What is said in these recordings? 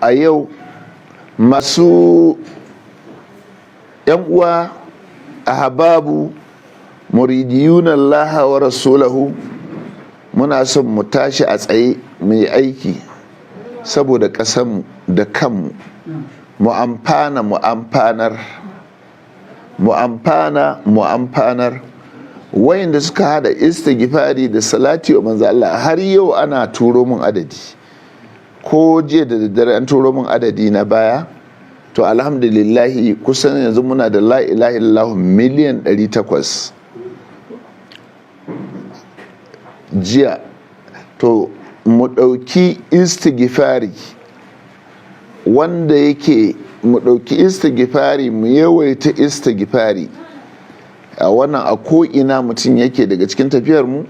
a yau masu yan uwa ahbabu muridiyuna Allah wa rasulahu muna son mu tashi a tsaye mai aiki saboda ƙasanmu da kanmu mu amfana mu amfanar wayanda suka hada istighfari da salati wa manzo Allah har yau ana turo mun adadi ko jiya da daddare an turo mun adadi na baya to alhamdulillahi kusan yanzu muna da la ilaha illallah miliyan 800 jiya. To mu ɗauki istighfari wanda yake mu ɗauki istighfari mu yawaita istighfari a wannan a ko'ina mutum yake daga cikin tafiyar mu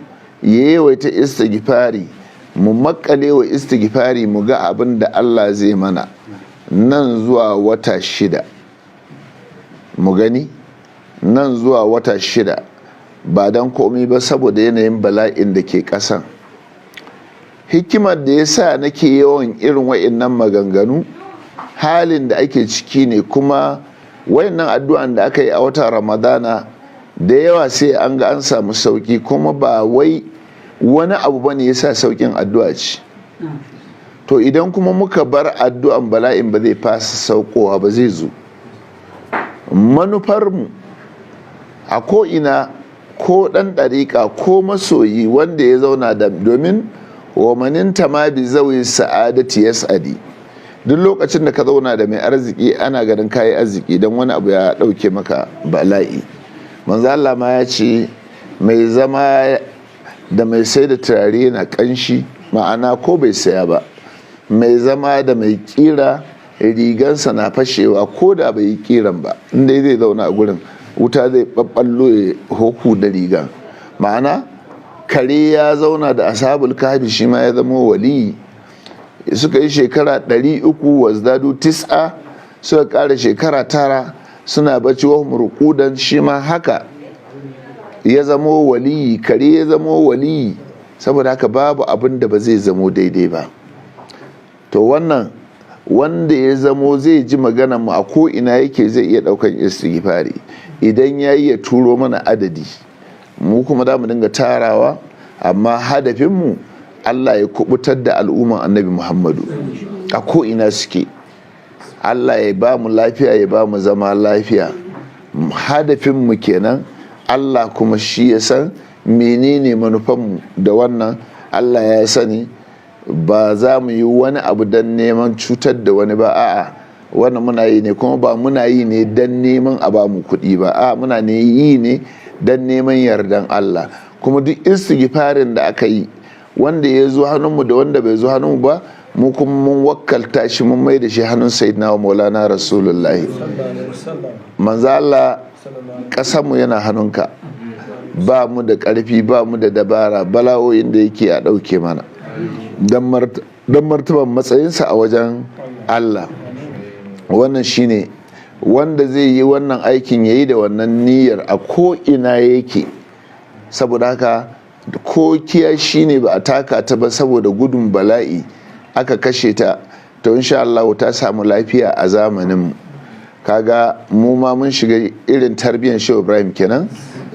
ya yawaita istighfari mu makale wa istighfari mu ga abin da Allah zai mana nan zuwa wata 6 mu gani nan zuwa wata 6 ba don komai ba saboda yanayin bala'in da ke ƙasan. Hikimar da ya sa nake yawan irin wa'innan maganganu halin da ake ciki ne, kuma wayannan addu'an da aka yi a watan ramadana da yawa sai an ga an samu sauki, kuma ba wai wani abu bane ya sa saukin addu'a ce. To idan kuma muka bar addu'an bala'in ba zai fasa saukowa ba, zai zo. Manufarmu a ko'ina ko ɗan ɗariƙa ko masoyi wanda ya zauna da domin wa maninta ma bi zawi sa'adati yas'adi, duk lokacin da ka zauna da mai arziki ana ganin kayi arziki don wani abu ya ɗauke maka bala'i. Manzo Allah ma ya ce mai zama da mai sai da turare na ƙanshi, ma'ana ko bai saya ba, mai zama da mai kira rigansa na fashewa ko da bai yi kiran ba, inda zai zauna a gurin wuta zai ɓaɓɓallo ya hoku da rigan. Ma'ana kare ya zauna da ashabul kahfi shi ma ya zama wali, suka yi shekara 300 wazdadu 9 suka ƙara shekara 9 suna bacci wa murqudan, shi ma haka ya zama wali, kare ya zama wali. Saboda haka babu abin da ba zai zamo daidai ba. To wannan wanda ya zamo zai ji magana mu a ko ina yake zai iya daukan istighfari, idan yayi ya turo mana adadi, mu kuma da mu dinga tarawa, amma hadafinmu Allah ya kubutar da al'umman annabi Muhammadu a ko ina suke. Allah ya ba mu lafiya, ya ba mu zama lafiya, hadafinmu kenan. Allah kuma shi ya san menene manufanmu da wannan, Allah ya sani. Ba za mu yi wani abu don neman cutar da wani ba, a'a wannan muna yi ne, kuma ba muna yi ne don neman a ba mu kuɗi ba, a'a muna ne yi ne don neman yardan Allah. Kuma duk istighfarin da aka yi wanda ya zo hannunmu da wanda bai zo hannunmu ba, mu kuma mun wakkalta shi, mun mai da shi hannun sayyidina wa maulana rasulullahi. Manzo Allah, ƙasanmu yana hannunka, ba mu da ƙarfi, ba mu da dabara, bala'o'in da yake a ɗauke mana don martaban matsayinsa a wajen Allah. Wannan shine wanda zai yi wannan aikin, yayi da wannan niyyar a ko'ina yake. Saboda haka ko kiyashi ne ba a taka ta ba saboda gudun bala'i aka kashe ta, to insha Allah ta samu lafiya a zamaninmu. Kaga mu ma mun shiga irin tarbiyyar Shehu Ibrahim kenan,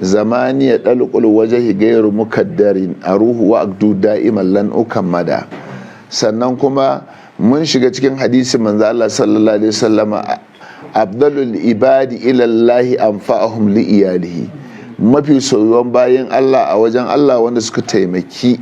zamani ya dalqul wajhi gairu mukaddarin aruhu wa aqdu da'iman lan ukammada. Sannan kuma mun shiga cikin hadisi manzo Allah sallallahu alaihi wasallama, afdalul ibadi ila Allah anfa'uhum li iyalihi, mafi soyuwan bayin Allah a wajen Allah wanda suka taimaki